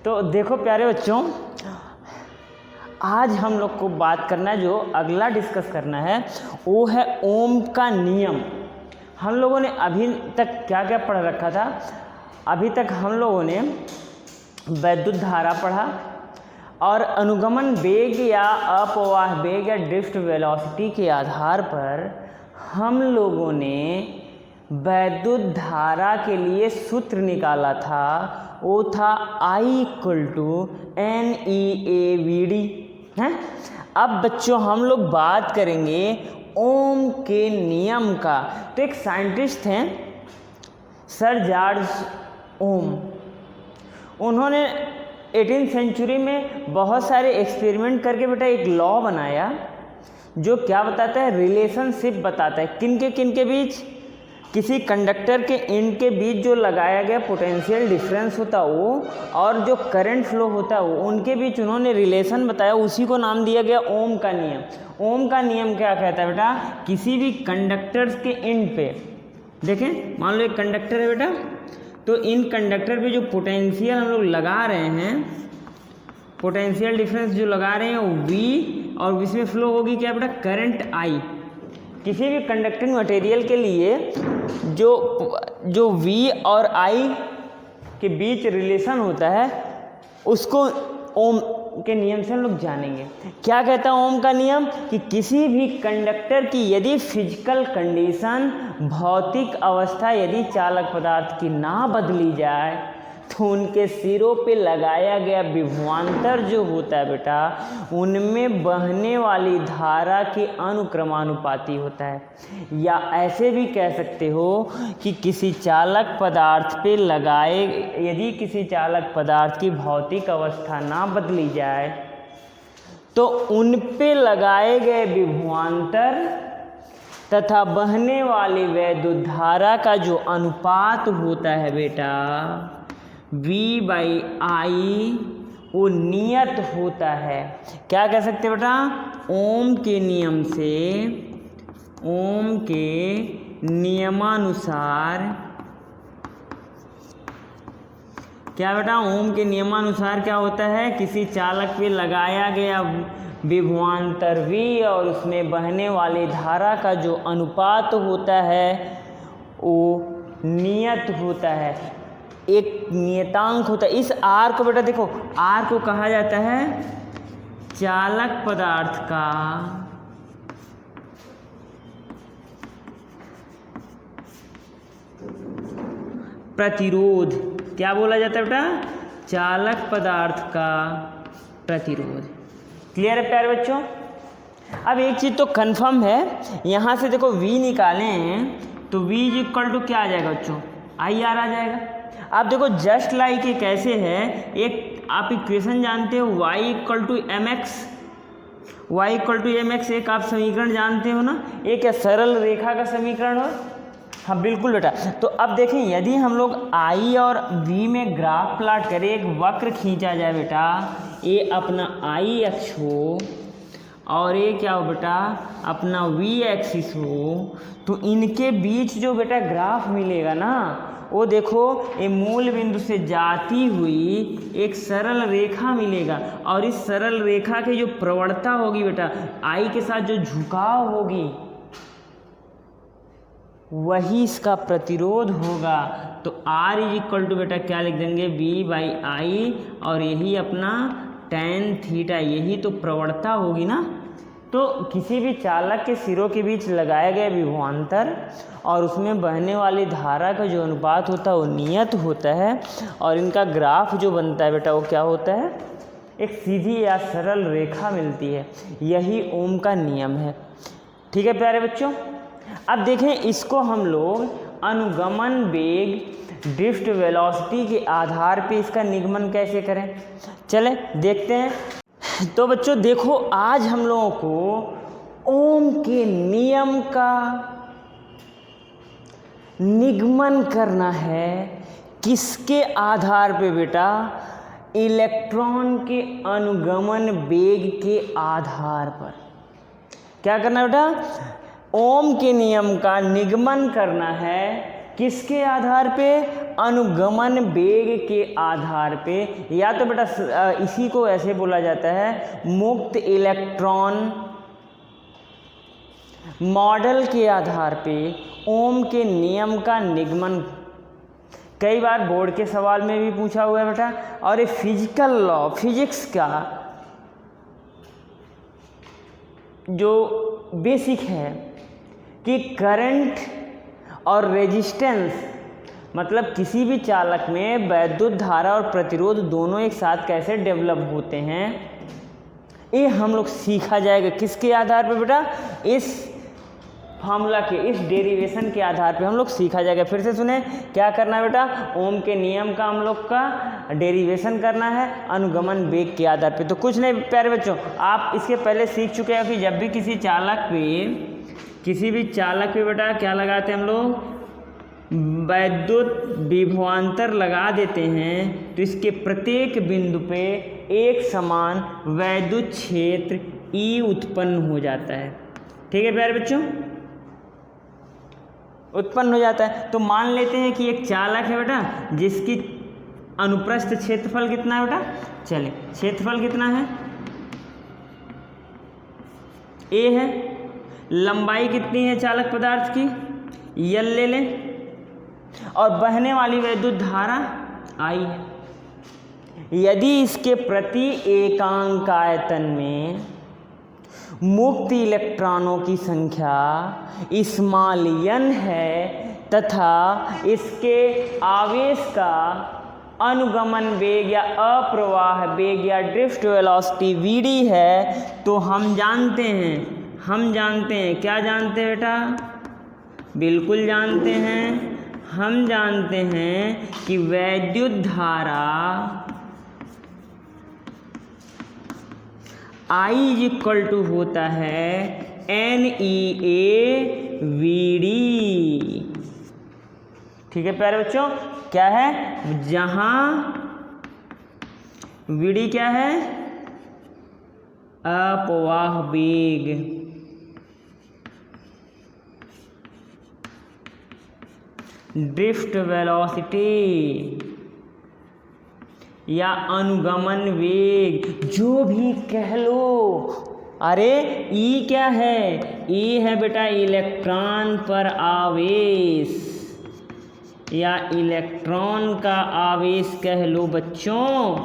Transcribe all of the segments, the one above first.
तो देखो प्यारे बच्चों, आज हम लोग को बात करना है, जो अगला डिस्कस करना है वो है ओम का नियम। हम लोगों ने अभी तक क्या क्या पढ़ रखा था? अभी तक हम लोगों ने वैद्युत धारा पढ़ा और अनुगमन वेग या अपवाह वेग या ड्रिफ्ट वेलोसिटी के आधार पर हम लोगों ने वैद्युत धारा के लिए सूत्र निकाला था। वो था I = NeAVD है। अब बच्चों हम लोग बात करेंगे ओम के नियम का। तो एक साइंटिस्ट हैं सर जॉर्ज ओम, उन्होंने 18वीं सेंचुरी में बहुत सारे एक्सपेरिमेंट करके बेटा एक लॉ बनाया जो क्या बताता है, रिलेशनशिप बताता है किन के बीच, किसी कंडक्टर के एंड के बीच जो लगाया गया पोटेंशियल डिफरेंस होता है वो और जो करंट फ्लो होता है वो, उनके बीच उन्होंने रिलेशन बताया। उसी को नाम दिया गया ओम का नियम। ओम का नियम क्या कहता है बेटा, किसी भी कंडक्टर्स के एंड पे देखें, मान लो एक कंडक्टर है बेटा, तो इन कंडक्टर पे जो पोटेंशियल हम लोग लगा रहे हैं, पोटेंशियल डिफरेंस जो लगा रहे हैं वो V और इसमें फ्लो होगी क्या बेटा, करंट I। किसी भी कंडक्टिंग मटेरियल के लिए जो V और I के बीच रिलेशन होता है उसको ओम के नियम से हम लोग जानेंगे। क्या कहता है ओम का नियम कि किसी भी कंडक्टर की यदि फिजिकल कंडीशन, भौतिक अवस्था यदि चालक पदार्थ की ना बदली जाए तो उनके सिरों पे लगाया गया विभवांतर जो होता है बेटा, उनमें बहने वाली धारा के अनुक्रमानुपाती होता है। या ऐसे भी कह सकते हो कि किसी चालक पदार्थ पे लगाए, यदि किसी चालक पदार्थ की भौतिक अवस्था ना बदली जाए तो उन पे लगाए गए विभवांतर तथा बहने वाली वैद्युत धारा का जो अनुपात होता है बेटा V/I वो नियत होता है। क्या कह सकते हैं बेटा, ओम के नियम से, ओम के नियमानुसार, क्या बेटा, ओम के नियमानुसार क्या होता है, किसी चालक पे लगाया गया विभवांतर V और उसमें बहने वाली धारा का जो अनुपात होता है वो नियत होता है, एक नियतांक होता है। इस R को बेटा देखो, R को कहा जाता है चालक पदार्थ का प्रतिरोध। क्या बोला जाता है बेटा, चालक पदार्थ का प्रतिरोध। क्लियर है प्यारे बच्चों? अब एक चीज़ तो कंफर्म है, यहाँ से देखो V निकाले हैं तो V = क्या आ जाएगा बच्चों, IR आ जाएगा। आप देखो जस्ट लाइक एक ऐसे है, एक आप इक्वेशन जानते हो y = mx, एक आप समीकरण जानते हो ना, एक या सरल रेखा का समीकरण हो। हाँ बिल्कुल बेटा। तो अब देखें, यदि हम लोग I और V में ग्राफ प्लॉट करें, एक वक्र खींचा जाए बेटा, ये अपना I अक्ष हो और ये क्या हो बेटा, अपना V एक्सिस हो, तो इनके बीच जो बेटा ग्राफ मिलेगा ना, वो देखो ये मूल बिंदु से जाती हुई एक सरल रेखा मिलेगा और इस सरल रेखा की जो प्रवणता होगी बेटा, I के साथ जो झुकाव होगी वही इसका प्रतिरोध होगा। तो R = बेटा क्या लिख देंगे, V/I और यही अपना tan थीटा, यही तो प्रवणता होगी ना। तो किसी भी चालक के सिरों के बीच लगाया गया विभवांतर और उसमें बहने वाली धारा का जो अनुपात होता है वो नियत होता है और इनका ग्राफ जो बनता है बेटा वो क्या होता है, एक सीधी या सरल रेखा मिलती है। यही ओम का नियम है। ठीक है प्यारे बच्चों? अब देखें, इसको हम लोग अनुगमन वेग, ड्रिफ्ट वेलोसिटी के आधार पे इसका निगमन कैसे करें, चले देखते हैं। तो बच्चों देखो, आज हम लोगों को ओम के नियम का निगमन करना है। किसके आधार पे बेटा, इलेक्ट्रॉन के अनुगमन वेग के आधार पर। क्या करना है बेटा, ओम के नियम का निगमन करना है किसके आधार पे? अनुगमन वेग के आधार पे, या तो बेटा इसी को ऐसे बोला जाता है मुक्त इलेक्ट्रॉन मॉडल के आधार पे ओम के नियम का निगमन। कई बार बोर्ड के सवाल में भी पूछा हुआ है बेटा। और ये फिजिकल लॉ, फिजिक्स का जो बेसिक है कि करंट और रेजिस्टेंस, मतलब किसी भी चालक में वैद्युत धारा और प्रतिरोध दोनों एक साथ कैसे डेवलप होते हैं, ये हम लोग सीखा जाएगा। किसके आधार पर बेटा? इस फार्मूला के, इस डेरिवेशन के आधार पे हम लोग सीखा जाएगा। फिर से सुने, क्या करना है बेटा? ओम के नियम का हम लोग का डेरिवेशन करना है अनुगमन वेग के आधार पे। तो कुछ नहीं प्यारे बच्चों, आप इसके पहले सीख चुके हैं कि जब भी किसी भी चालक पे बेटा क्या लगाते हैं हम लोग? वैद्युत विभवांतर लगा देते हैं, तो इसके प्रत्येक बिंदु पे एक समान वैद्युत क्षेत्र ई उत्पन्न हो जाता है। ठीक है प्यारे बच्चों, उत्पन्न हो जाता है। तो मान लेते हैं कि एक चालक है बेटा जिसकी अनुप्रस्थ क्षेत्रफल कितना है बेटा? चले, क्षेत्रफल कितना है? ए है। लंबाई कितनी है चालक पदार्थ की? यल ले लें। और बहने वाली वैद्युत धारा आई है। यदि इसके प्रति एकांक आयतन में मुक्त इलेक्ट्रॉनों की संख्या स्मॉल n है तथा इसके आवेश का अनुगमन वेग या अप्रवाह वेग या ड्रिफ्ट वेलोसिटी vd है, तो हम जानते हैं क्या जानते हैं बेटा? बिल्कुल जानते हैं। हम जानते हैं कि वैद्युत धारा I इक्वल टू होता है NEA VD। ठीक है प्यारे बच्चों, क्या है? जहां VD क्या है? अपवाह वेग, ड्रिफ्ट वेलोसिटी या अनुगमन वेग, जो भी कह लो। अरे ई क्या है? ई है बेटा इलेक्ट्रॉन पर आवेश या इलेक्ट्रॉन का आवेश कह लो बच्चों।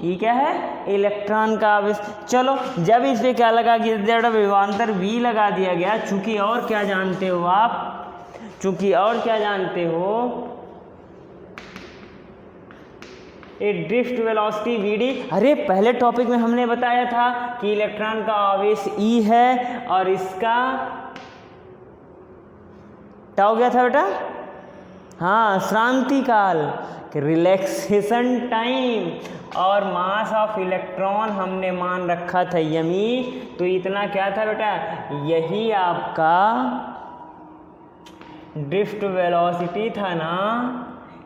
ई क्या है? इलेक्ट्रॉन का आवेश। चलो, जब इस पे क्या लगा दिया? विभवांतर V लगा दिया गया। चूंकि और क्या जानते हो आप? ए ड्रिफ्ट वेलोसिटी vd। अरे पहले टॉपिक में हमने बताया था कि इलेक्ट्रॉन का आवेश E है और इसका क्या हो गया था बेटा? हाँ, श्रांति काल, रिलैक्सेशन टाइम। और मास ऑफ इलेक्ट्रॉन हमने मान रखा था यमी। तो इतना क्या था बेटा? यही आपका ड्रिफ्ट वेलोसिटी था ना।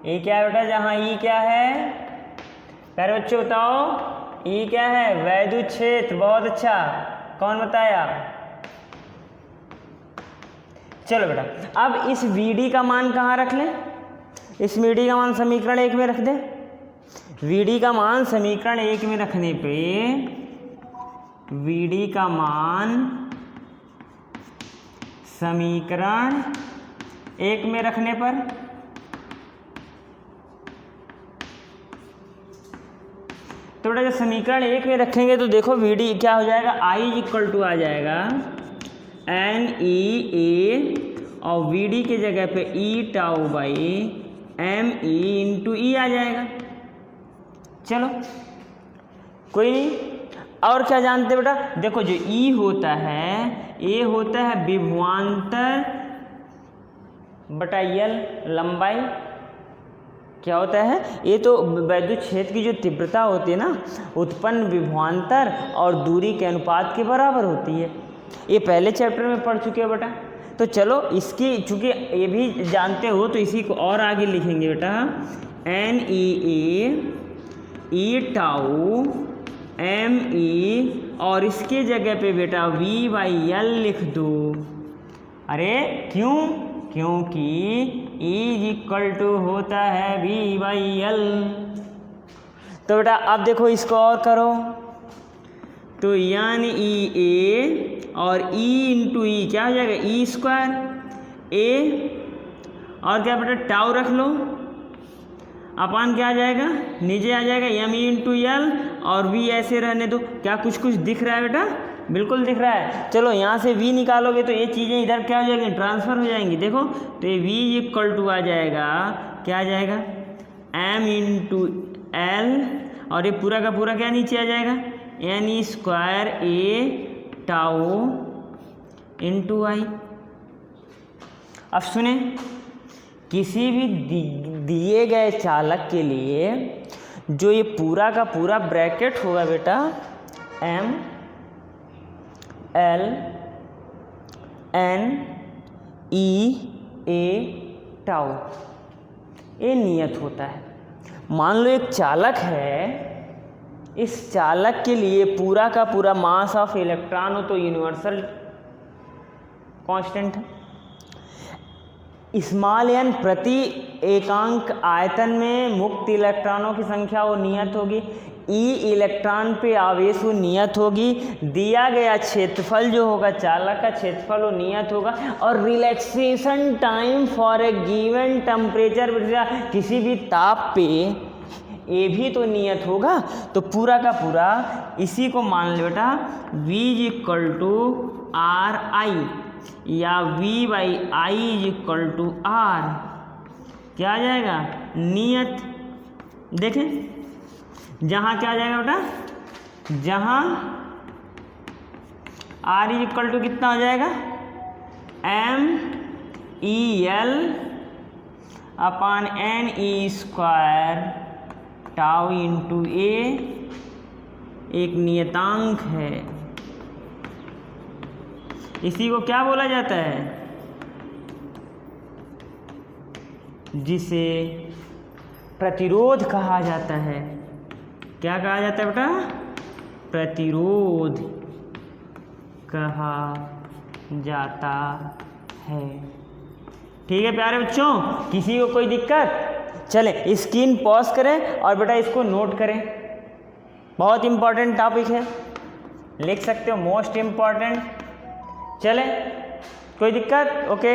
ये क्या है बेटा? जहाँ ई क्या है प्यारे बच्चों बताओ? ई क्या है? वैद्युत क्षेत्र। बहुत अच्छा, कौन बताया? चलो बेटा, अब इस VD का मान कहाँ रख लें? इस VD का मान समीकरण 1 में रख दें। VD का मान समीकरण 1 में रखने पे VD का मान समीकरण 1 में रखने पर तो बेटा जब समीकरण 1 में रखेंगे तो देखो VD क्या हो जाएगा? I इक्वल टू आ जाएगा NEA और VD के जगह पे E tau by ME into E आ जाएगा। चलो कोई नहीं। और क्या जानते बेटा? देखो जो E होता है, ये होता है विभवांतर बटा यल, लंबाई। क्या होता है? ये तो वैद्युत क्षेत्र की जो तीव्रता होती है ना, उत्पन्न विभवांतर और दूरी के अनुपात के बराबर होती है। ये पहले चैप्टर में पढ़ चुके हो बेटा। तो चलो इसकी, चूंकि ये भी जानते हो तो इसी को और आगे लिखेंगे बेटा। NEA E टाउ ME और इसके जगह पे बेटा V/L लिख दो। अरे क्यों? क्योंकि इज इक्वल टू होता है V/L। तो बेटा अब देखो इसको और करो, तो NEA और E इंटू ई क्या हो जाएगा E² A, और क्या बेटा टाउ रख लो, अपन क्या आ जाएगा नीचे आ जाएगा ME इंटू L, और V ऐसे रहने दो। क्या कुछ कुछ दिख रहा है बेटा? बिल्कुल दिख रहा है। चलो यहाँ से V निकालोगे तो ये चीज़ें इधर क्या हो जाएंगी, ट्रांसफ़र हो जाएंगी। देखो तो ये V इक्वल टू आ जाएगा, क्या आ जाएगा M इंटू L, और ये पूरा का पूरा क्या नीचे आ जाएगा NE² A tau into I। अब सुने, किसी भी दिए गए चालक के लिए जो ये पूरा का पूरा ब्रैकेट होगा बेटा M L N E A tau, ये नियत होता है। मान लो एक चालक है, इस चालक के लिए पूरा का पूरा मास ऑफ इलेक्ट्रॉन हो तो यूनिवर्सल कांस्टेंट है। स्मॉल n प्रति एकांक आयतन में मुक्त इलेक्ट्रॉनों की संख्या वो नियत होगी। ई इलेक्ट्रॉन पे आवेश वो नियत होगी। दिया गया क्षेत्रफल जो होगा चालक का क्षेत्रफल वो नियत होगा। और relaxation time for a given temperature, किसी भी ताप पे ये भी तो नियत होगा। तो पूरा का पूरा इसी को मान लो बेटा V इक्वल टू RI या V/I is equal to R, क्या आ जाएगा नियत। देखें जहाँ क्या आ जाएगा बेटा, जहाँ R इज इक्वल टू कितना हो जाएगा MEL upon NE² tau into A, एक नियतांक है। इसी को क्या बोला जाता है, जिसे प्रतिरोध कहा जाता है। क्या कहा जाता है बेटा, प्रतिरोध कहा जाता है। ठीक है प्यारे बच्चों, किसी को कोई दिक्कत? चलें स्क्रीन पॉज करें और बेटा इसको नोट करें, बहुत इम्पॉर्टेंट टॉपिक है, लिख सकते हो मोस्ट इम्पॉर्टेंट। चले कोई दिक्कत? ओके।